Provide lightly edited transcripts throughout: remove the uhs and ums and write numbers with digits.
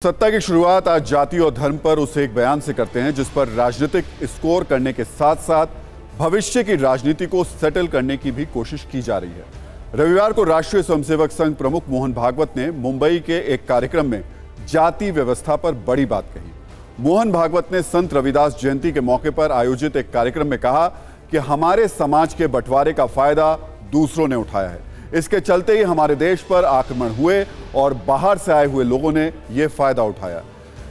सत्ता की शुरुआत आज जाति और धर्म पर उस एक बयान से करते हैं जिस पर राजनीतिक स्कोर करने के साथ साथ भविष्य की राजनीति को सेटल करने की भी कोशिश की जा रही है। रविवार को राष्ट्रीय स्वयंसेवक संघ प्रमुख मोहन भागवत ने मुंबई के एक कार्यक्रम में जाति व्यवस्था पर बड़ी बात कही। मोहन भागवत ने संत रविदास जयंती के मौके पर आयोजित एक कार्यक्रम में कहा कि हमारे समाज के बंटवारे का फायदा दूसरों ने उठाया है। इसके चलते ही हमारे देश पर आक्रमण हुए और बाहर से आए हुए लोगों ने यह फायदा उठाया।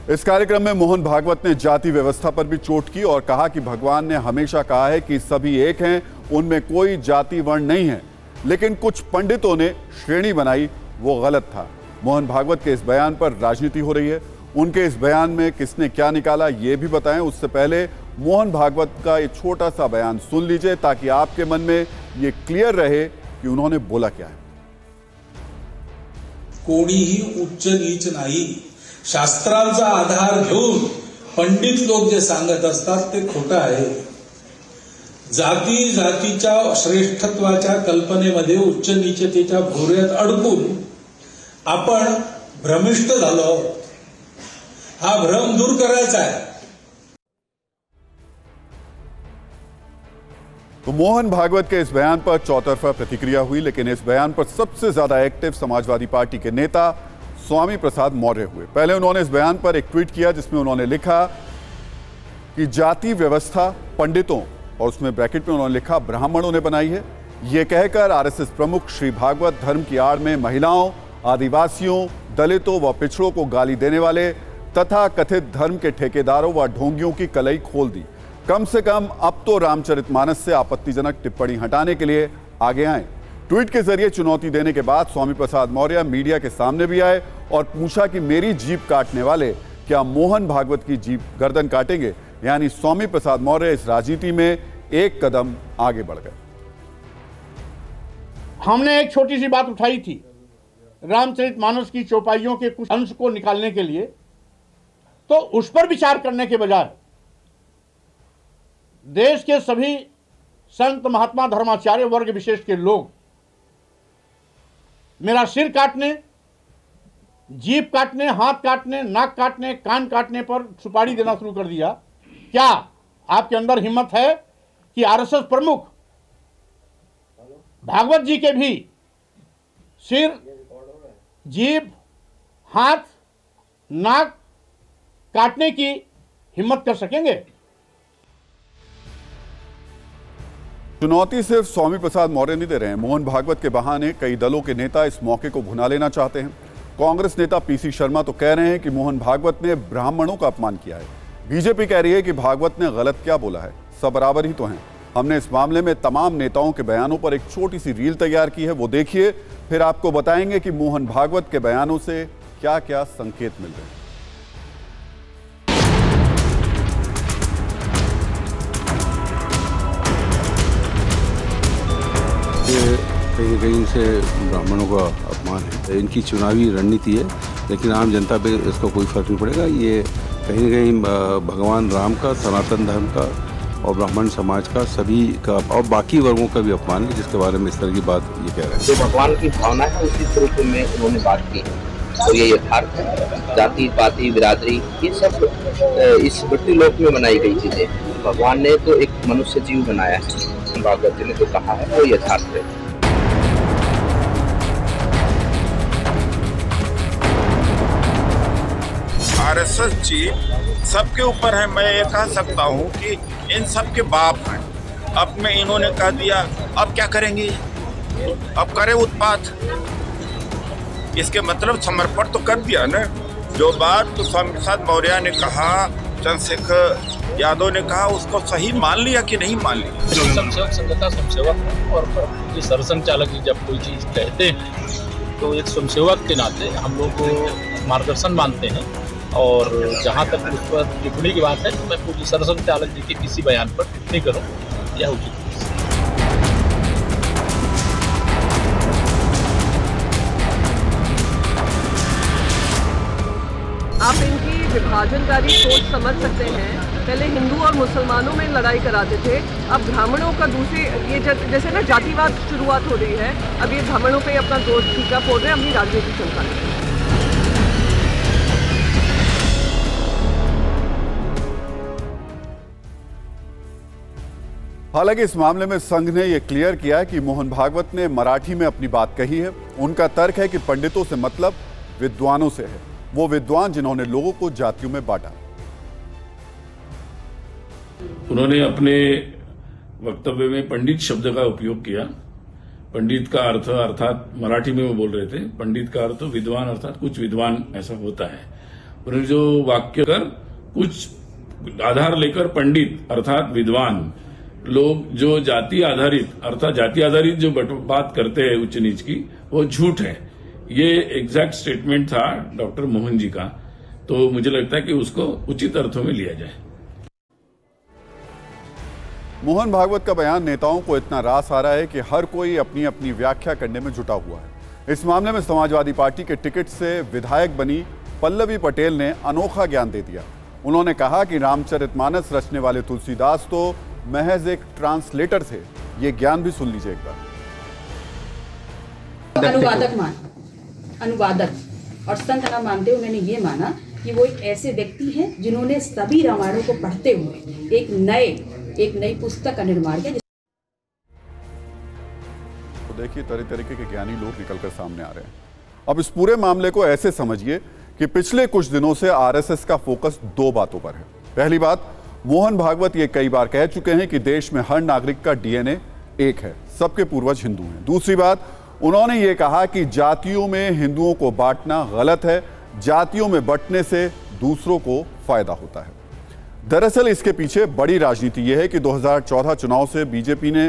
इस कार्यक्रम में मोहन भागवत ने जाति व्यवस्था पर भी चोट की और कहा कि भगवान ने हमेशा कहा है कि सभी एक हैं, उनमें कोई जाति वर्ण नहीं है, लेकिन कुछ पंडितों ने श्रेणी बनाई, वो गलत था। मोहन भागवत के इस बयान पर राजनीति हो रही है। उनके इस बयान में किसने क्या निकाला ये भी बताएं। उससे पहले मोहन भागवत का एक छोटा सा बयान सुन लीजिए ताकि आपके मन में ये क्लियर रहे कि उन्होंने बोला क्या है। कोणीही उच्च नीच नाही, शास्त्रांचा आधार घेऊन पंडित लोक जे सांगत असतात ते खोटं आहे। जाती जातीच्या श्रेष्ठत्वाच्या कल्पनेमध्ये उच्च नीचतेच्या भोवऱ्यात अडकून आपण भ्रमिष्ट झालो। हा भ्रम दूर करायचा आहे। तो मोहन भागवत के इस बयान पर चौतरफा प्रतिक्रिया हुई, लेकिन इस बयान पर सबसे ज्यादा एक्टिव समाजवादी पार्टी के नेता स्वामी प्रसाद मौर्य हुए। पहले उन्होंने इस बयान पर एक ट्वीट किया जिसमें उन्होंने लिखा कि जाति व्यवस्था पंडितों, और उसमें ब्रैकेट में उन्होंने लिखा ब्राह्मणों ने बनाई है। यह कहकर आरएसएस प्रमुख श्री भागवत धर्म की आड़ में महिलाओं, आदिवासियों, दलितों व पिछड़ों को गाली देने वाले तथा कथित धर्म के ठेकेदारों व ढोंगियों की कलई खोल दी। कम से कम अब तो रामचरितमानस से आपत्तिजनक टिप्पणी हटाने के लिए आगे आए। ट्वीट के जरिए चुनौती देने के बाद स्वामी प्रसाद मौर्य मीडिया के सामने भी आए और पूछा कि मेरी जीभ काटने वाले क्या मोहन भागवत की जीभ गर्दन काटेंगे। यानी स्वामी प्रसाद मौर्य इस राजनीति में एक कदम आगे बढ़ गए। हमने एक छोटी सी बात उठाई थी रामचरितमानस की चौपाइयों के कुछ अंश को निकालने के लिए, तो उस पर विचार करने के बजाय देश के सभी संत महात्मा धर्माचार्य वर्ग विशेष के लोग मेरा सिर काटने, जीभ काटने, हाथ काटने, नाक काटने, कान काटने पर सुपारी देना शुरू कर दिया। क्या आपके अंदर हिम्मत है कि आरएसएस प्रमुख भागवत जी के भी सिर, जीभ, हाथ, नाक काटने की हिम्मत कर सकेंगे? चुनौती सिर्फ स्वामी प्रसाद मौर्य नहीं दे रहे हैं। मोहन भागवत के बहाने कई दलों के नेता इस मौके को भुना लेना चाहते हैं। कांग्रेस नेता पीसी शर्मा तो कह रहे हैं कि मोहन भागवत ने ब्राह्मणों का अपमान किया है। बीजेपी कह रही है कि भागवत ने गलत क्या बोला है, सब बराबर ही तो हैं। हमने इस मामले में तमाम नेताओं के बयानों पर एक छोटी सी रील तैयार की है, वो देखिए, फिर आपको बताएंगे कि मोहन भागवत के बयानों से क्या क्या संकेत मिल रहे हैं। कहीं कहीं से ब्राह्मणों का अपमान है। इनकी चुनावी रणनीति है, लेकिन आम जनता पे इसका कोई फर्क नहीं पड़ेगा। ये कहीं न कहीं भगवान राम का, सनातन धर्म का और ब्राह्मण समाज का, सभी का और बाकी वर्गों का भी अपमान है, जिसके बारे में इस तरह की बात ये कह रहे हैं। जो भगवान की भावना है उसी स्वरूप में उन्होंने बात की, तो ये यथार्थ है। जाति पाति बिरादरी ये सब इस मृत्यु लोक में बनाई गई चीजें। भगवान ने तो एक मनुष्य जीव बनाया है, भागवत जी ने तो कहा है, वो यथार्थ है। आरएसएस जी सबके ऊपर है। मैं ये कह सकता हूँ कि इन सब के बाप हैं। अब में इन्होंने कह दिया, अब क्या करेंगे, अब करे उत्पात। इसके मतलब समर्पण तो कर दिया ना। जो बात तो स्वामी प्रसाद मौर्य ने कहा, चंद्रशेखर यादव ने कहा, उसको सही मान लिया कि नहीं मान लिया। स्वयंसेवक संघ स्वयंसेवक है और सरसंघचालक जी जब कोई चीज़ कहते हैं तो एक स्वयंसेवक के नाते हम लोग को मार्गदर्शन मानते हैं। और जहाँ तक उस पर टिप्पणी की बात है तो मैं पूज्य सरसंघचालक जी के किसी बयान पर टिप्पणी करूँ यह उचित है। आप इनकी विभाजनकारी सोच समझ सकते हैं। पहले हिंदू और मुसलमानों में लड़ाई कराते थे, अब ब्राह्मणों का दूसरी ये जैसे ना जातिवाद शुरुआत हो रही है, अब ये ब्राह्मणों पे अपना दोष ठीका फोड़ रहे हैं अपनी राजनीति चमकाने। हालांकि इस मामले में संघ ने यह क्लियर किया है कि मोहन भागवत ने मराठी में अपनी बात कही है। उनका तर्क है कि पंडितों से मतलब विद्वानों से है, वो विद्वान जिन्होंने लोगों को जातियों में बांटा। उन्होंने अपने वक्तव्य में पंडित शब्द का उपयोग किया। पंडित का अर्थ अर्थात मराठी में वो बोल रहे थे, पंडित का अर्थ विद्वान अर्थात कुछ विद्वान ऐसा होता है। उन्होंने जो वाक्य कर कुछ आधार लेकर पंडित अर्थात विद्वान लोग जो जाति आधारित अर्थात जाति आधारित जो बात करते हैं उच्च नीच की, वो झूठ है। ये एग्जैक्ट स्टेटमेंट था डॉक्टर मोहन जी का, तो मुझे लगता है कि उसको उचित अर्थों में लिया जाए। मोहन भागवत का बयान नेताओं को इतना रास आ रहा है कि हर कोई अपनी अपनी व्याख्या करने में जुटा हुआ है। इस मामले में समाजवादी पार्टी के टिकट से विधायक बनी पल्लवी पटेल ने अनोखा ज्ञान दे दिया। उन्होंने कहा कि रामचरितमानस रचने वाले तुलसीदास तो महज एक ट्रांसलेटर थे। ये ज्ञान भी सुन लीजिए एक बार। अनुवादक और संत ना मानते उन्होंने ये माना कि वो एक ऐसे व्यक्ति हैं जिन्होंने सभी रामायणों को पढ़ते हुए एक नई पुस्तक का निर्माण किया। तो देखिए तरह तरीके के ज्ञानी लोग निकलकर सामने आ रहे हैं। अब इस पूरे मामले को ऐसे समझिए कि पिछले कुछ दिनों से आरएसएस का फोकस दो बातों पर है। पहली बात, मोहन भागवत ये कई बार कह चुके हैं कि देश में हर नागरिक का डीएनए एक है, सबके पूर्वज हिंदू हैं। दूसरी बात, उन्होंने ये कहा कि जातियों में हिंदुओं को बांटना गलत है, जातियों में बंटने से दूसरों को फायदा होता है। दरअसल इसके पीछे बड़ी राजनीति यह है कि 2014 चुनाव से बीजेपी ने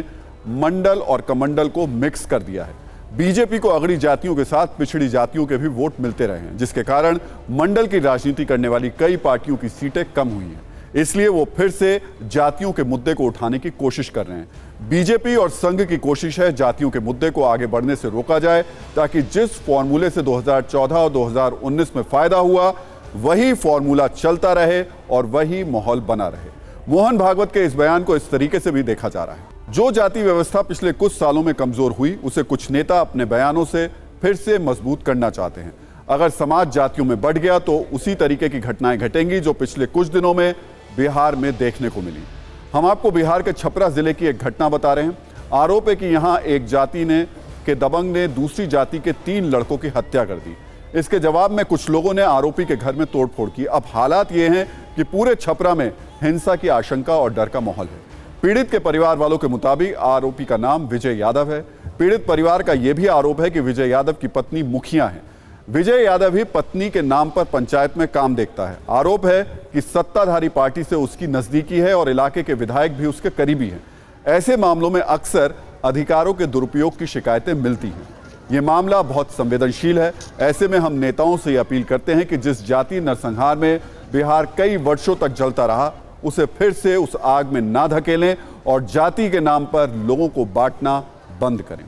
मंडल और कमंडल को मिक्स कर दिया है। बीजेपी को अगड़ी जातियों के साथ पिछड़ी जातियों के भी वोट मिलते रहे हैं, जिसके कारण मंडल की राजनीति करने वाली कई पार्टियों की सीटें कम हुई हैं। इसलिए वो फिर से जातियों के मुद्दे को उठाने की कोशिश कर रहे हैं। बीजेपी और संघ की कोशिश है जातियों के मुद्दे को आगे बढ़ने से रोका जाए, ताकि जिस फॉर्मूले से 2014 और 2019 में फायदा हुआ वही फॉर्मूला चलता रहे और वही माहौल बना रहे। मोहन भागवत के इस बयान को इस तरीके से भी देखा जा रहा है। जो जाति व्यवस्था पिछले कुछ सालों में कमजोर हुई, उसे कुछ नेता अपने बयानों से फिर से मजबूत करना चाहते हैं। अगर समाज जातियों में बढ़ गया तो उसी तरीके की घटनाएं घटेंगी जो पिछले कुछ दिनों में बिहार में देखने को मिली। हम आपको बिहार के छपरा जिले की एक घटना बता रहे हैं। आरोप है कि यहां एक जाति के दबंग ने दूसरी जाति के 3 लड़कों की हत्या कर दी। इसके जवाब में कुछ लोगों ने आरोपी के घर में तोड़फोड़ की। अब हालात ये हैं कि पूरे छपरा में हिंसा की आशंका और डर का माहौल है। पीड़ित के परिवार वालों के मुताबिक आरोपी का नाम विजय यादव है। पीड़ित परिवार का यह भी आरोप है कि विजय यादव की पत्नी मुखिया है। विजय यादव ही पत्नी के नाम पर पंचायत में काम देखता है। आरोप है कि सत्ताधारी पार्टी से उसकी नजदीकी है और इलाके के विधायक भी उसके करीबी हैं। ऐसे मामलों में अक्सर अधिकारों के दुरुपयोग की शिकायतें मिलती हैं। ये मामला बहुत संवेदनशील है। ऐसे में हम नेताओं से ये अपील करते हैं कि जिस जातीय नरसंहार में बिहार कई वर्षों तक जलता रहा, उसे फिर से उस आग में ना धकेलें और जाति के नाम पर लोगों को बांटना बंद करें।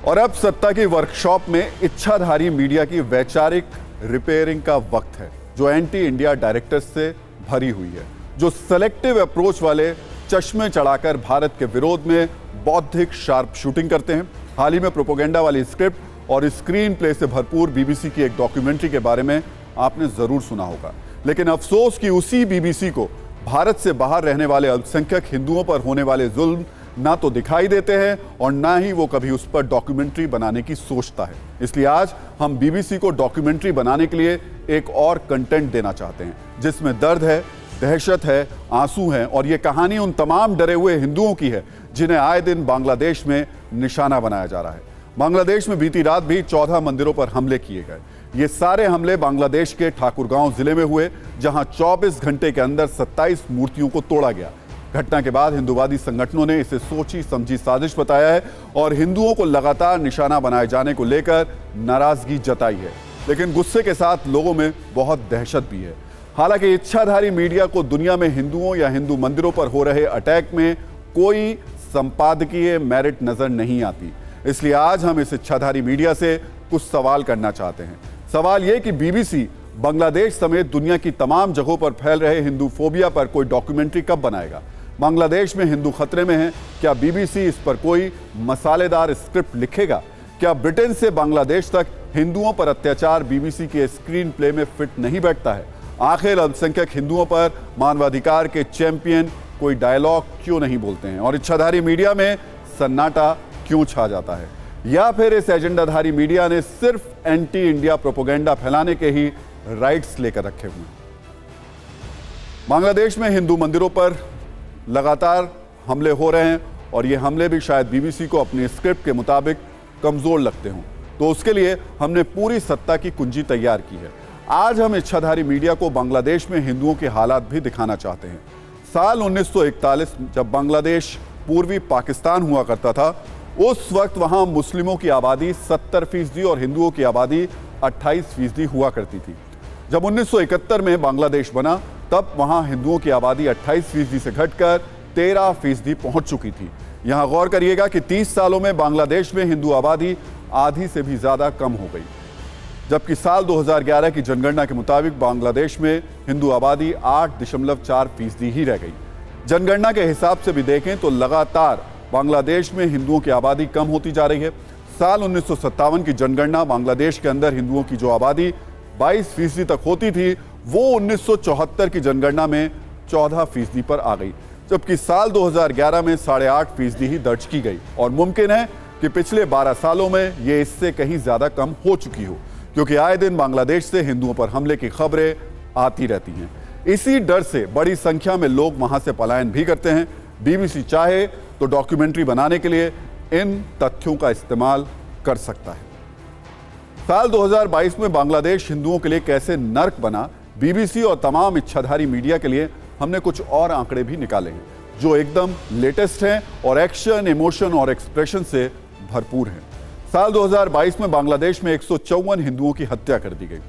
और अब सत्ता की वर्कशॉप में इच्छाधारी मीडिया की वैचारिक रिपेयरिंग का वक्त है, जो एंटी इंडिया डायरेक्टर्स से भरी हुई है, जो सेलेक्टिव अप्रोच वाले चश्मे चढ़ाकर भारत के विरोध में बौद्धिक शार्प शूटिंग करते हैं। हाल ही में प्रोपोगेंडा वाली स्क्रिप्ट और स्क्रीन प्ले से भरपूर बीबीसी की एक डॉक्यूमेंट्री के बारे में आपने जरूर सुना होगा, लेकिन अफसोस कि उसी बीबीसी को भारत से बाहर रहने वाले अल्पसंख्यक हिंदुओं पर होने वाले जुल्म ना तो दिखाई देते हैं और ना ही वो कभी उस पर डॉक्यूमेंट्री बनाने की सोचता है। इसलिए आज हम बीबीसी को डॉक्यूमेंट्री बनाने के लिए एक और कंटेंट देना चाहते हैं, जिसमें दर्द है, दहशत है, आंसू हैं और ये कहानी उन तमाम डरे हुए हिंदुओं की है जिन्हें आए दिन बांग्लादेश में निशाना बनाया जा रहा है। बांग्लादेश में बीती रात भी 14 मंदिरों पर हमले किए गए। ये सारे हमले बांग्लादेश के ठाकुरगांव जिले में हुए, जहां 24 घंटे के अंदर 27 मूर्तियों को तोड़ा गया। घटना के बाद हिंदुवादी संगठनों ने इसे सोची समझी साजिश बताया है और हिंदुओं को लगातार निशाना बनाए जाने को लेकर नाराजगी जताई है। लेकिन गुस्से के साथ लोगों में बहुत दहशत भी है। हालांकि इच्छाधारी मीडिया को दुनिया में हिंदुओं या हिंदू मंदिरों पर हो रहे अटैक में कोई संपादकीय मेरिट नजर नहीं आती। इसलिए आज हम इस इच्छाधारी मीडिया से कुछ सवाल करना चाहते हैं। सवाल यह कि बीबीसी बांग्लादेश समेत दुनिया की तमाम जगहों पर फैल रहे हिंदू फोबिया पर कोई डॉक्यूमेंट्री कब बनाएगा? बांग्लादेश में हिंदू खतरे में है, क्या बीबीसी इस पर कोई मसालेदार स्क्रिप्ट लिखेगा? क्या ब्रिटेन से बांग्लादेश तक हिंदुओं पर अत्याचार बीबीसी के स्क्रीन प्ले में फिट नहीं बैठता है? आखिर अल्पसंख्यक हिंदुओं पर मानवाधिकार के चैंपियन कोई डायलॉग क्यों नहीं बोलते हैं और इच्छाधारी मीडिया में सन्नाटा क्यों छा जाता है, या फिर इस एजेंडाधारी मीडिया ने सिर्फ एंटी इंडिया प्रोपेगेंडा फैलाने के ही राइट्स लेकर रखे हुए हैं। बांग्लादेश में हिंदू मंदिरों पर लगातार हमले हो रहे हैं और ये हमले भी शायद बीबीसी को अपनी स्क्रिप्ट के मुताबिक कमजोर लगते हों, तो उसके लिए हमने पूरी सत्ता की कुंजी तैयार की है। आज हम इच्छाधारी मीडिया को बांग्लादेश में हिंदुओं के हालात भी दिखाना चाहते हैं। साल 1941 जब बांग्लादेश पूर्वी पाकिस्तान हुआ करता था, उस वक्त वहां मुस्लिमों की आबादी 70% और हिंदुओं की आबादी 28% हुआ करती थी। जब 1971 में बांग्लादेश बना, तब वहां हिंदुओं की आबादी 28% से घटकर 13% पहुंच चुकी थी। यहां गौर करिएगा कि 30 सालों में बांग्लादेश में हिंदू आबादी आधी से भी ज्यादा कम हो गई, जबकि साल 2011 की जनगणना के मुताबिक बांग्लादेश में हिंदू आबादी 8.4% ही रह गई। जनगणना के हिसाब से भी देखें तो लगातार बांग्लादेश में हिंदुओं की आबादी कम होती जा रही है। साल 1957 की जनगणना बांग्लादेश के अंदर हिंदुओं की जो आबादी 22% तक होती थी, वो 1974 की जनगणना में 14% पर आ गई, जबकि साल 2011 में 8.5% ही दर्ज की गई और मुमकिन है कि पिछले 12 सालों में ये इससे कहीं ज्यादा कम हो चुकी हो, क्योंकि आए दिन बांग्लादेश से हिंदुओं पर हमले की खबरें आती रहती हैं। इसी डर से बड़ी संख्या में लोग वहां से पलायन भी करते हैं। बीबीसी चाहे तो डॉक्यूमेंट्री बनाने के लिए इन तथ्यों का इस्तेमाल कर सकता है। साल 2022 में बांग्लादेश हिंदुओं के लिए कैसे नर्क बना, बीबीसी और तमाम इच्छाधारी मीडिया के लिए हमने कुछ और आंकड़े भी निकाले हैं जो एकदम लेटेस्ट हैं और एक्शन, इमोशन और एक्सप्रेशन से भरपूर हैं। साल 2022 में बांग्लादेश में 154 हिंदुओं की हत्या कर दी गई।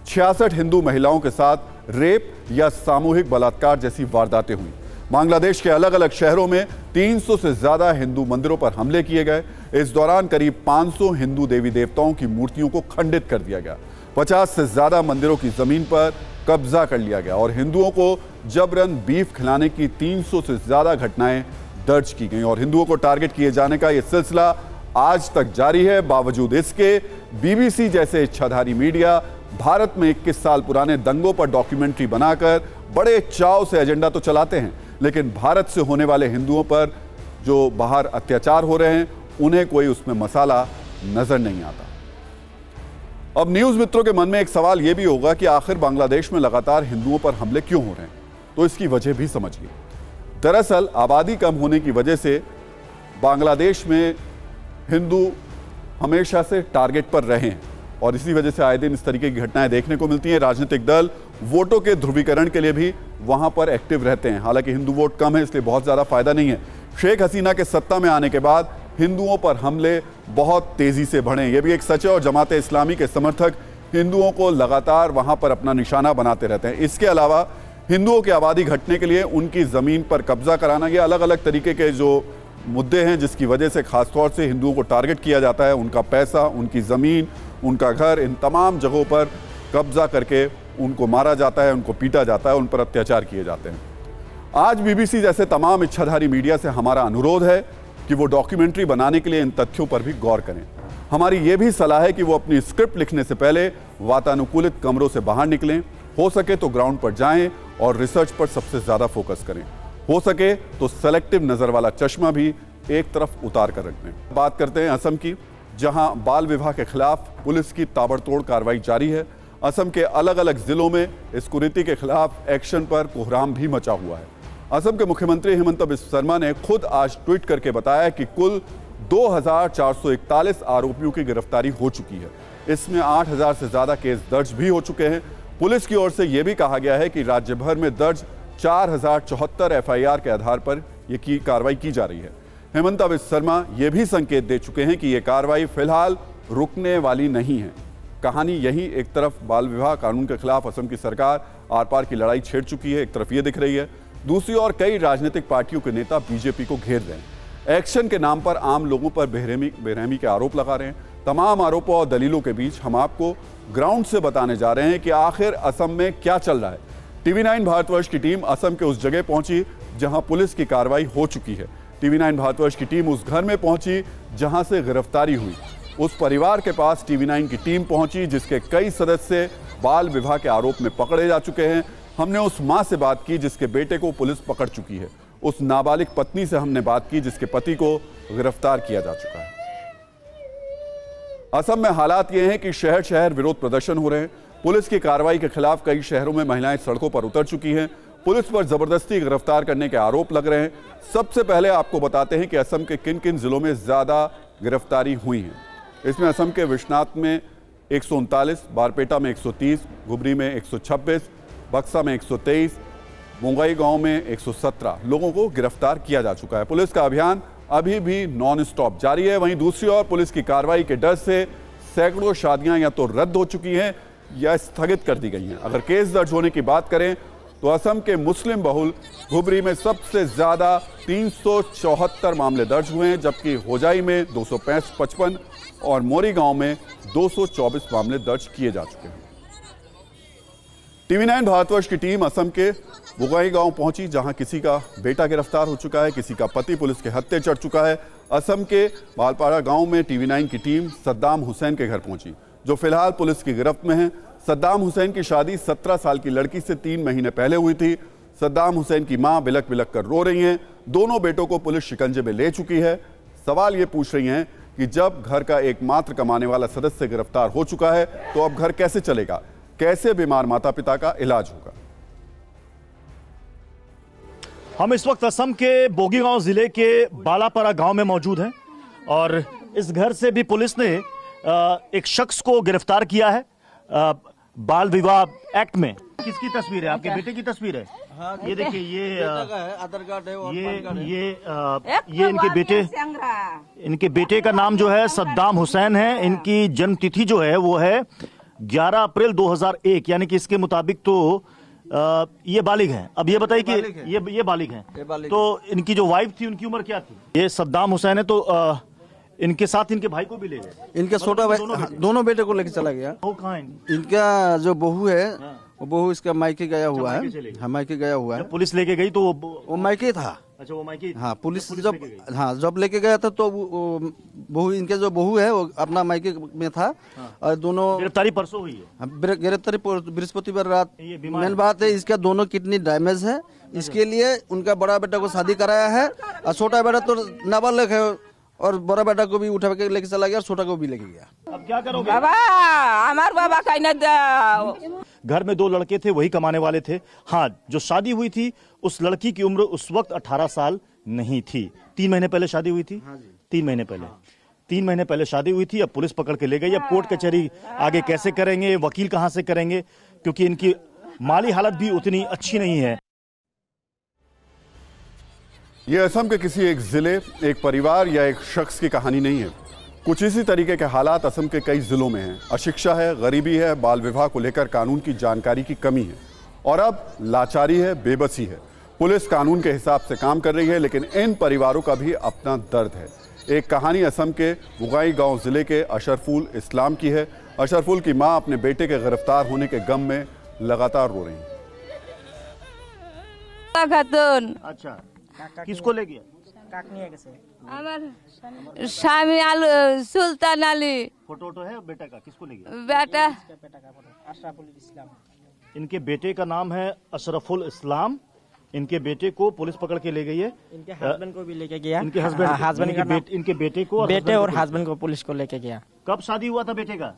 66 हिंदू महिलाओं के साथ रेप या सामूहिक बलात्कार जैसी वारदातें हुई। बांग्लादेश के अलग अलग शहरों में 300 से ज्यादा हिंदू मंदिरों पर हमले किए गए। इस दौरान करीब 500 हिंदू देवी देवताओं की मूर्तियों को खंडित कर दिया गया। 50 से ज्यादा मंदिरों की जमीन पर कब्जा कर लिया गया और हिंदुओं को जबरन बीफ खिलाने की 300 से ज्यादा घटनाएं दर्ज की गई और हिंदुओं को टारगेट किए जाने का यह सिलसिला आज तक जारी है। बावजूद इसके बीबीसी जैसे इच्छाधारी मीडिया भारत में 21 साल पुराने दंगों पर डॉक्यूमेंट्री बनाकर बड़े चाव से एजेंडा तो चलाते हैं, लेकिन भारत से होने वाले हिंदुओं पर जो बाहर अत्याचार हो रहे हैं, उन्हें कोई उसमें मसाला नजर नहीं आता। अब न्यूज मित्रों के मन में एक सवाल यह भी होगा कि आखिर बांग्लादेश में लगातार हिंदुओं पर हमले क्यों हो रहे हैं, तो इसकी वजह भी समझिए। दरअसल आबादी कम होने की वजह से बांग्लादेश में हिंदू हमेशा से टारगेट पर रहे हैं और इसी वजह से आए दिन इस तरीके की घटनाएं देखने को मिलती हैं। राजनीतिक दल वोटों के ध्रुवीकरण के लिए भी वहां पर एक्टिव रहते हैं। हालांकि हिंदू वोट कम है, इसलिए बहुत ज्यादा फायदा नहीं है। शेख हसीना के सत्ता में आने के बाद हिंदुओं पर हमले बहुत तेजी से बढ़े, यह भी एक सच है और जमात इस्लामी के समर्थक हिंदुओं को लगातार वहां पर अपना निशाना बनाते रहते हैं। इसके अलावा हिंदुओं की आबादी घटने के लिए उनकी जमीन पर कब्जा कराना, ये अलग अलग तरीके के जो मुद्दे हैं जिसकी वजह से खासतौर से हिंदुओं को टारगेट किया जाता है। उनका पैसा, उनकी ज़मीन, उनका घर, इन तमाम जगहों पर कब्जा करके उनको मारा जाता है, उनको पीटा जाता है, उन पर अत्याचार किए जाते हैं। आज बीबीसी जैसे तमाम इच्छाधारी मीडिया से हमारा अनुरोध है कि वो डॉक्यूमेंट्री बनाने के लिए इन तथ्यों पर भी गौर करें। हमारी ये भी सलाह है कि वो अपनी स्क्रिप्ट लिखने से पहले वातानुकूलित कमरों से बाहर निकलें, हो सके तो ग्राउंड पर जाएं और रिसर्च पर सबसे ज़्यादा फोकस करें। हो सके तो सेलेक्टिव नज़र वाला चश्मा भी एक तरफ उतार कर रख लें। बात करते हैं असम की, जहां बाल विवाह के खिलाफ पुलिस की ताबड़तोड़ कार्रवाई जारी है। असम के अलग अलग जिलों में इस कुरीति के खिलाफ एक्शन पर कोहराम भी मचा हुआ है। असम के मुख्यमंत्री हेमंत बिस्वा शर्मा ने खुद आज ट्वीट करके बताया कि कुल 2441 आरोपियों की गिरफ्तारी हो चुकी है। इसमें 8000 से ज्यादा केस दर्ज भी हो चुके हैं। पुलिस की ओर से यह भी कहा गया है कि राज्य भर में दर्ज 4074 एफआईआर के आधार पर यह कार्रवाई की जा रही है। हेमंत बिस्वा शर्मा यह भी संकेत दे चुके हैं कि यह कार्रवाई फिलहाल रुकने वाली नहीं है। कहानी यही, एक तरफ बाल विवाह कानून के खिलाफ असम की सरकार आर पार की लड़ाई छेड़ चुकी है, एक तरफ ये दिख रही है, दूसरी ओर कई राजनीतिक पार्टियों के नेता बीजेपी को घेर रहे हैं। एक्शन के नाम पर आम लोगों पर बेरहमी के आरोप लगा रहे हैं। तमाम आरोपों और दलीलों के बीच हम आपको ग्राउंड से बताने जा रहे हैं कि आखिर असम में क्या चल रहा है। TV9 भारतवर्ष की टीम असम के उस जगह पहुंची जहां पुलिस की कार्रवाई हो चुकी है। TV9 भारतवर्ष की टीम उस घर में पहुंची जहां से गिरफ्तारी हुई। उस परिवार के पास TV9 की टीम पहुंची जिसके कई सदस्य बाल विवाह के आरोप में पकड़े जा चुके हैं। हमने उस मां से बात की जिसके बेटे को पुलिस पकड़ चुकी है। उस नाबालिग पत्नी से हमने बात की जिसके पति को गिरफ्तार किया जा चुका है। असम में हालात ये हैं कि शहर शहर विरोध प्रदर्शन हो रहे हैं। पुलिस की कार्रवाई के खिलाफ कई शहरों में महिलाएं सड़कों पर उतर चुकी हैं। पुलिस पर जबरदस्ती गिरफ्तार करने के आरोप लग रहे हैं। सबसे पहले आपको बताते हैं कि असम के किन किन जिलों में ज्यादा गिरफ्तारी हुई है। इसमें असम के विश्वनाथ में 139, बारपेटा में 130, धुबरी में 126, बक्सा में 123, बोंगाई गांव में 117 लोगों को गिरफ्तार किया जा चुका है। पुलिस का अभियान अभी भी नॉन स्टॉप जारी है। वहीं दूसरी ओर पुलिस की कार्रवाई के डर से सैकड़ों शादियां या तो रद्द हो चुकी हैं या स्थगित कर दी गई हैं। अगर केस दर्ज होने की बात करें तो असम के मुस्लिम बहुल धुबरी में सबसे ज्यादा 374 मामले दर्ज हुए हैं, जबकि होजाई में 255 और मोरीगांव में 224 मामले दर्ज किए जा चुके हैं। TV9 भारतवर्ष की टीम असम के बोंगाई गांव पहुंची, जहां किसी का बेटा गिरफ्तार हो चुका है, किसी का पति पुलिस के हत्थे चढ़ चुका है। असम के बालपाड़ा गांव में TV9 की टीम सद्दाम हुसैन के घर पहुंची, जो फिलहाल पुलिस की गिरफ्त में है। सद्दाम हुसैन की शादी 17 साल की लड़की से 3 महीने पहले हुई थी। सद्दाम हुसैन की मां बिलक बिलक कर रो रही हैं। दोनों बेटों को पुलिस शिकंजे में ले चुकी है। सवाल ये पूछ रही हैं कि जब घर का एकमात्र कमाने वाला सदस्य गिरफ्तार हो चुका है तो अब घर कैसे चलेगा, कैसे बीमार माता पिता का इलाज होगा। हम इस वक्त असम के बोगीगांव जिले के बालापारा गांव में मौजूद हैं और इस घर से भी पुलिस ने एक शख्स को गिरफ्तार किया है बाल विवाह एक्ट में। किसकी तस्वीर है? आपके बेटे की तस्वीर है। हाँ, ये देखिए, ये आधार कार्ड है और ये इनके बेटे का नाम जो है सद्दाम हुसैन है। इनकी जन्म तिथि जो है वो है 11 अप्रैल 2001, यानी कि इसके मुताबिक तो ये बालिग हैं। अब ये बताइए कि ये बालिग हैं, तो इनकी जो वाइफ थी उनकी उम्र क्या थी? ये सद्दाम हुसैन है, तो इनके साथ इनके भाई को भी ले गए। इनका छोटा भाई दोनों बेटे को लेकर चला गया। वो कहाँ है? इनका जो बहू है वो बहू इसका मायके गया हुआ है। हाँ, मायके गया हुआ है। पुलिस लेके गई तो वो मायके था। अच्छा, वो मायके। हाँ, पुलिस जब लेके गया था तो बहू, इनके जो बहू है वो अपना मायके में था। और दोनों गिरफ्तारी परसों हुई है। गिरफ्तारी बृहस्पतिवार रात। मेन बात है इसका दोनों किडनी डैमेज है। इसके लिए उनका बड़ा बेटा को शादी कराया है और छोटा बेटा तो नाबालिग है और बड़ा बेटा को भी उठा के लेके चला गया और छोटा को भी लेके गया। अब क्या करोगे? बाबा, हमारे बाबा का न घर में 2 लड़के थे, वही कमाने वाले थे। हाँ, जो शादी हुई थी उस लड़की की उम्र उस वक्त 18 साल नहीं थी। 3 महीने पहले शादी हुई थी। 3 महीने पहले शादी हुई थी। अब पुलिस पकड़ के ले गई। अब कोर्ट कचहरी आगे कैसे करेंगे, वकील कहां से करेंगे, क्योंकि इनकी माली हालत भी उतनी अच्छी नहीं है। ये असम के किसी एक जिले, एक परिवार या एक शख्स की कहानी नहीं है। कुछ इसी तरीके के हालात असम के कई जिलों में हैं। अशिक्षा है, गरीबी है, बाल विवाह को लेकर कानून की जानकारी की कमी है और अब लाचारी है, बेबसी है। पुलिस कानून के हिसाब से काम कर रही है, लेकिन इन परिवारों का भी अपना दर्द है। एक कहानी असम के बोंगाई गांव जिले के अशरफुल इस्लाम की है। अशरफुल की मां अपने बेटे के गिरफ्तार होने के गम में लगातार रो रही है। अच्छा, किसको ले गया? शामी आलू सुल्तान अली। फोटो है बेटा का? किसको ले गया? बेटा अशरफुल इस्लाम। इनके बेटे का नाम है अशरफुल इस्लाम। इनके बेटे को पुलिस पकड़ के ले गई है। इनके हस्बैंड को भी लेके गया। इनके हस्बैंड इनके बेटे को और हस्बैंड को पुलिस को लेके गया। कब शादी हुआ था बेटे का?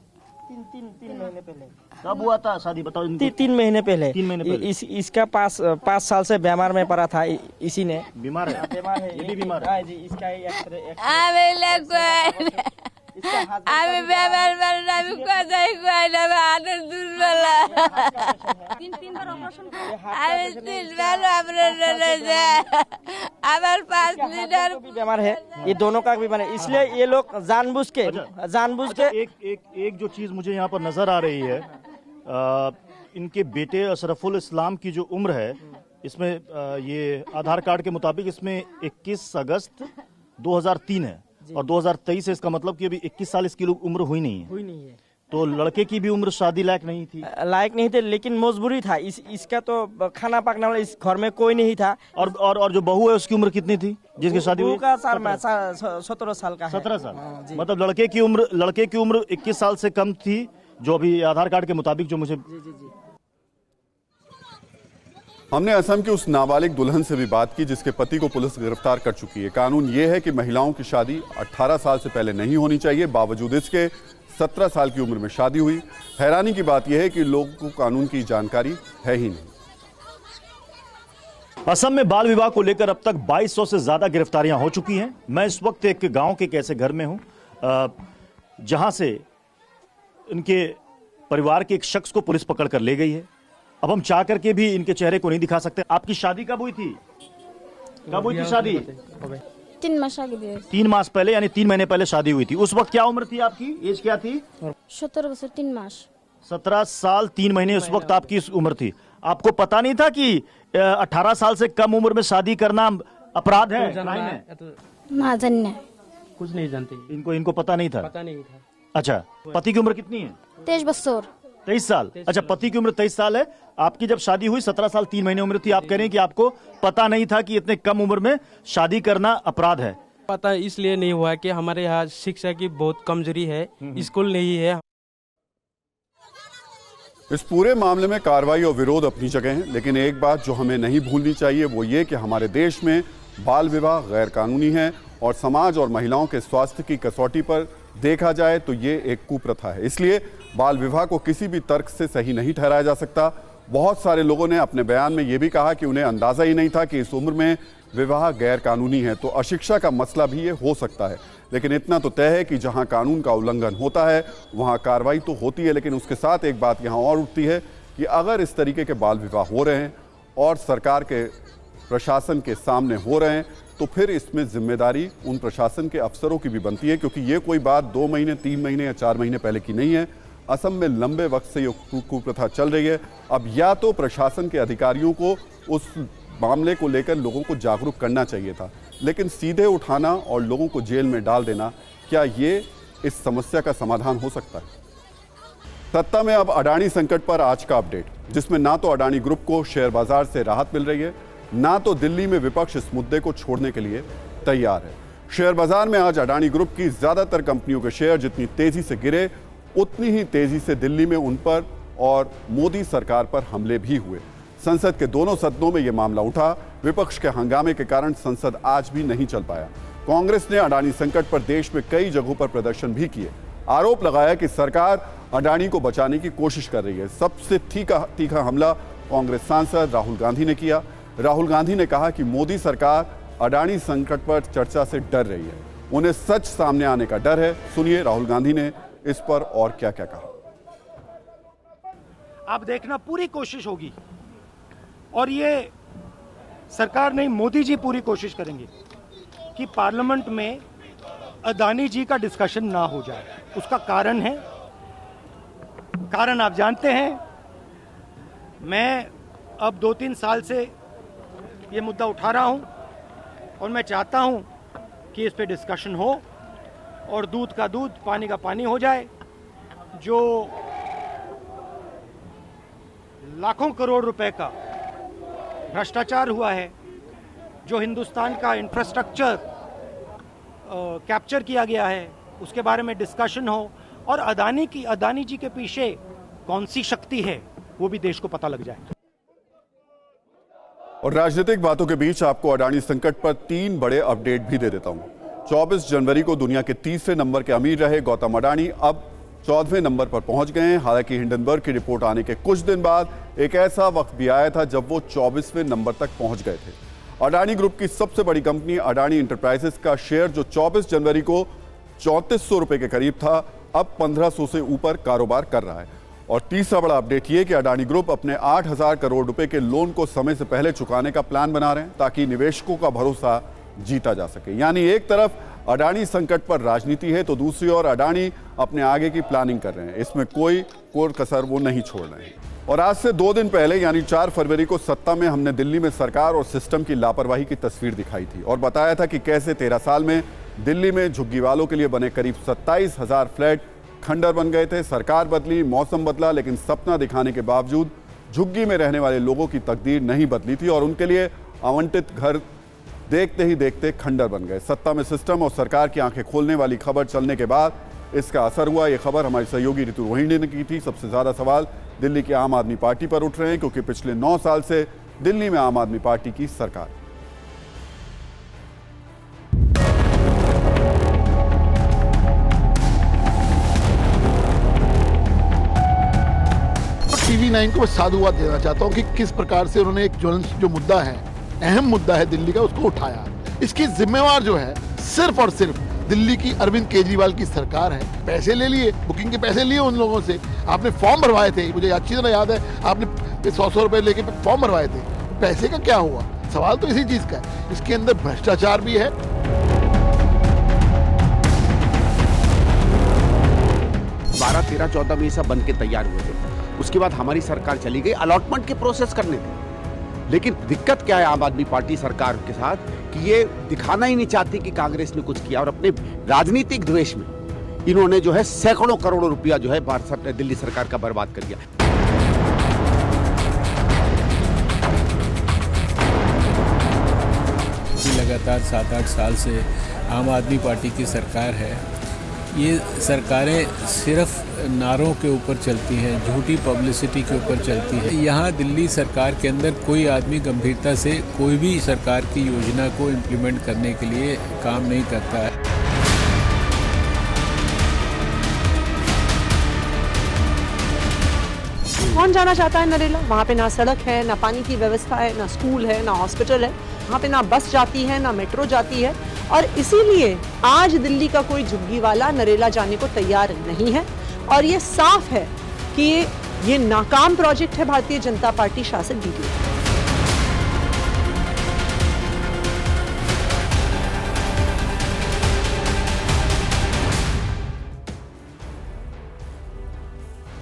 3 महीने पहले। कब हुआ था शादी, बताओ? 3 महीने पहले। 3 महीने पहले। इसका 5 साल से बीमार में पड़ा था। इसी ने बीमार है। ये भी बीमार है जी। इसका बीमार है। ये दोनों का भी बने, इसलिए ये लोग जानबूझ के एक जो चीज मुझे यहाँ पर नजर आ रही है, इनके बेटे अशरफुल इस्लाम की जो उम्र है, इसमें ये आधार कार्ड के मुताबिक इसमें 21 अगस्त 2003 है और 2023 है। इसका मतलब कि अभी 21 साल इसकी उम्र हुई नहीं है। तो लड़के की भी उम्र शादी लायक नहीं थी। लेकिन मजबूरी था। इसका तो खाना पकने वाला इस घर में कोई नहीं था। और जो बहू है उसकी उम्र कितनी थी जिसकी शादी हुई? 17 साल का है। 17 साल। मतलब लड़के की उम्र 21 साल से कम थी, जो अभी आधार कार्ड के मुताबिक जो मुझे। हमने असम की उस नाबालिग दुल्हन से भी बात की जिसके पति को पुलिस गिरफ्तार कर चुकी है। कानून ये है कि महिलाओं की शादी 18 साल से पहले नहीं होनी चाहिए, बावजूद इसके 17 साल की उम्र में शादी हुई। हैरानी की बात यह है कि लोगों को कानून की जानकारी है ही नहीं। असम में बाल विवाह को लेकर अब तक 2200 से ज्यादा गिरफ्तारियां हो चुकी हैं। मैं इस वक्त एक गांव के एक ऐसे घर में हूं जहां से इनके परिवार के एक शख्स को पुलिस पकड़ कर ले गई है। अब हम चाह करके भी इनके चेहरे को नहीं दिखा सकते। आपकी शादी कब हुई थी? कब हुई थी शादी? 3 मास आगे। 3 मास पहले, यानी 3 महीने पहले शादी हुई थी। उस वक्त क्या उम्र थी आपकी? एज क्या थी? 17 वर्ष 3 मास। 17 साल 3 महीने उस वक्त आपकी उम्र थी। आपको पता नहीं था कि 18 साल से कम उम्र में शादी करना अपराध है? ना जानना, कुछ नहीं जानते। इनको पता नहीं था? पता नहीं था। अच्छा, पति की उम्र कितनी है? 23 वर्ष। 23 साल। अच्छा, पति की उम्र 23 साल है। आपकी जब शादी हुई 17 साल 3 महीने उम्र थी। आप कह रहे हैं कि आपको पता नहीं था कि इतने कम उम्र में शादी करना अपराध है? पता इसलिए नहीं हुआ कि हमारे यहाँ शिक्षा की बहुत कमजोरी है, स्कूल नहीं है। इस पूरे मामले में कार्रवाई और विरोध अपनी जगह है, लेकिन एक बात जो हमें नहीं भूलनी चाहिए वो ये कि हमारे देश में बाल विवाह गैर कानूनी है और समाज और महिलाओं के स्वास्थ्य की कसौटी पर देखा जाए तो ये एक कुप्रथा है। इसलिए बाल विवाह को किसी भी तर्क से सही नहीं ठहराया जा सकता। बहुत सारे लोगों ने अपने बयान में ये भी कहा कि उन्हें अंदाजा ही नहीं था कि इस उम्र में विवाह गैर कानूनी है। तो अशिक्षा का मसला भी ये हो सकता है, लेकिन इतना तो तय है कि जहां कानून का उल्लंघन होता है वहां कार्रवाई तो होती है। लेकिन उसके साथ एक बात यहां और उठती है कि अगर इस तरीके के बाल विवाह हो रहे हैं और सरकार के प्रशासन के सामने हो रहे हैं तो फिर इसमें जिम्मेदारी उन प्रशासन के अफसरों की भी बनती है, क्योंकि ये कोई बात 2 महीने 3 महीने या 4 महीने पहले की नहीं है। असम में लंबे वक्त से ये कुप्रथा चल रही है। अब या तो प्रशासन के अधिकारियों को उस मामले को लेकर लोगों को जागरूक करना चाहिए था, लेकिन सीधे उठाना और लोगों को जेल में डाल देना, क्या ये इस समस्या का समाधान हो सकता है? सत्ता में अब अडानी संकट पर आज का अपडेट, जिसमें ना तो अडानी ग्रुप को शेयर बाजार से राहत मिल रही है, ना तो दिल्ली में विपक्ष इस मुद्दे को छोड़ने के लिए तैयार है। शेयर बाजार में आज अडानी ग्रुप की ज्यादातर कंपनियों के शेयर जितनी तेजी से गिरे, उतनी ही तेजी से दिल्ली में उन पर और मोदी सरकार पर हमले भी हुए। संसद के दोनों सदनों में यह मामला उठा। विपक्ष के हंगामे के कारण संसद आज भी नहीं चल पाया। कांग्रेस ने अडानी संकट पर देश में कई जगहों पर प्रदर्शन भी किए। आरोप लगाया कि सरकार अडानी को बचाने की कोशिश कर रही है। सबसे तीखा हमला कांग्रेस सांसद राहुल गांधी ने किया। राहुल गांधी ने कहा कि मोदी सरकार अडानी संकट पर चर्चा से डर रही है, उन्हें सच सामने आने का डर है। सुनिए राहुल गांधी ने इस पर और क्या क्या कहा। आप देखना, पूरी कोशिश होगी और ये सरकार नहीं, मोदी जी पूरी कोशिश करेंगे कि पार्लियामेंट में अडानी जी का डिस्कशन ना हो जाए। उसका कारण आप जानते हैं। मैं अब 2-3 साल से ये मुद्दा उठा रहा हूं और मैं चाहता हूं कि इस पे डिस्कशन हो और दूध का दूध पानी का पानी हो जाए। जो लाखों करोड़ रुपए का भ्रष्टाचार हुआ है, जो हिंदुस्तान का इंफ्रास्ट्रक्चर कैप्चर किया गया है, उसके बारे में डिस्कशन हो और अडानी जी के पीछे कौन सी शक्ति है वो भी देश को पता लग जाए। और राजनीतिक बातों के बीच आपको अडानी संकट पर 3 बड़े अपडेट भी दे देता हूं। 24 जनवरी को दुनिया के 30वें नंबर के अमीर रहे गौतम अडानी अब 14वें नंबर पर पहुंच गए हैं। हालांकि हिंडनबर्ग की रिपोर्ट आने के कुछ दिन बाद एक ऐसा वक्त भी आया था जब वो 24वें नंबर तक पहुंच गए थे। अडानी ग्रुप की सबसे बड़ी कंपनी अडानी एंटरप्राइजेस का शेयर जो 24 जनवरी को 3400 रुपए के करीब था, अब 1500 से ऊपर कारोबार कर रहा है। और तीसरा बड़ा अपडेट ये कि अडानी ग्रुप अपने 8000 करोड़ रुपए के लोन को समय से पहले चुकाने का प्लान बना रहे हैं ताकि निवेशकों का भरोसा जीता जा सके। यानी एक तरफ अडानी संकट पर राजनीति है तो दूसरी ओर अडानी अपने आगे की प्लानिंग कर रहे हैं। इसमें कोई कसर वो नहीं छोड़ रहे हैं। और आज से 2 दिन पहले यानी 4 फरवरी को सत्ता में हमने दिल्ली में सरकार और सिस्टम की लापरवाही की तस्वीर दिखाई थी और बताया था कि कैसे 13 साल में दिल्ली में झुग्गी वालों के लिए बने करीब 27,000 फ्लैट खंडर बन गए थे। सरकार बदली, मौसम बदला, लेकिन सपना दिखाने के बावजूद झुग्गी में रहने वाले लोगों की तकदीर नहीं बदली थी और उनके लिए आवंटित घर देखते ही देखते खंडर बन गए। सत्ता में सिस्टम और सरकार की आंखें खोलने वाली खबर चलने के बाद इसका असर हुआ। यह खबर हमारी सहयोगी ऋतु रोहिणी ने की थी। सबसे ज्यादा सवाल दिल्ली की आम आदमी पार्टी पर उठ रहे हैं क्योंकि पिछले 9 साल से दिल्ली में आम आदमी पार्टी की सरकार। TV9 को साधुवाद देना चाहता हूं कि किस प्रकार से उन्होंने एक जो मुद्दा है, अहम मुद्दा है दिल्ली का, उसको उठाया। इसकी जिम्मेवार जो है सिर्फ और सिर्फ दिल्ली की अरविंद केजरीवाल की सरकार है। पैसे ले लिए, बुकिंग के पैसे लिए उन लोगों से। आपने फॉर्म भरवाए थे, मुझे अच्छी तरह याद है, आपने 100 रुपए लेके फॉर्म भरवाए थे। पैसे का क्या हुआ? सवाल तो इसी चीज का है। इसके अंदर भ्रष्टाचार भी है। 12, 13, 14 में ये सब बन के तैयार हुए थे। उसके बाद हमारी सरकार चली गई अलॉटमेंट के प्रोसेस करने थे। लेकिन दिक्कत क्या है आम आदमी पार्टी सरकार के साथ कि ये दिखाना ही नहीं चाहती कि कांग्रेस ने कुछ किया, और अपने राजनीतिक द्वेष में इन्होंने जो है सैकड़ों करोड़ों रुपया जो है दिल्ली सरकार का बर्बाद कर दिया। लगातार 7-8 साल से आम आदमी पार्टी की सरकार है। ये सरकारें सिर्फ नारों के ऊपर चलती हैं, झूठी पब्लिसिटी के ऊपर चलती है। यहाँ दिल्ली सरकार के अंदर कोई आदमी गंभीरता से कोई भी सरकार की योजना को इम्प्लीमेंट करने के लिए काम नहीं करता है। कौन जाना चाहता है नरेला? वहाँ पे ना सड़क है, ना पानी की व्यवस्था है, ना स्कूल है, ना हॉस्पिटल है। वहाँ पे ना बस जाती है, ना मेट्रो जाती है। और इसीलिए आज दिल्ली का कोई झुग्गी वाला नरेला जाने को तैयार नहीं है। और ये साफ है कि ये नाकाम प्रोजेक्ट है भारतीय जनता पार्टी शासित दिल्ली।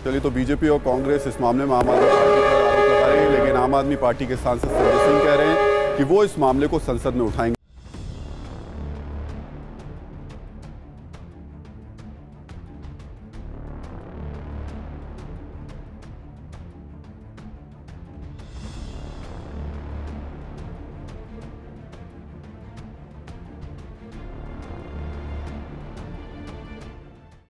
चलिए, तो बीजेपी और कांग्रेस इस मामले में आम आदमी पार्टी पर आरोप लगा रहे हैं, लेकिन आम आदमी पार्टी के सांसद संजय सिंह कह रहे हैं कि वो इस मामले को संसद में उठाएंगे।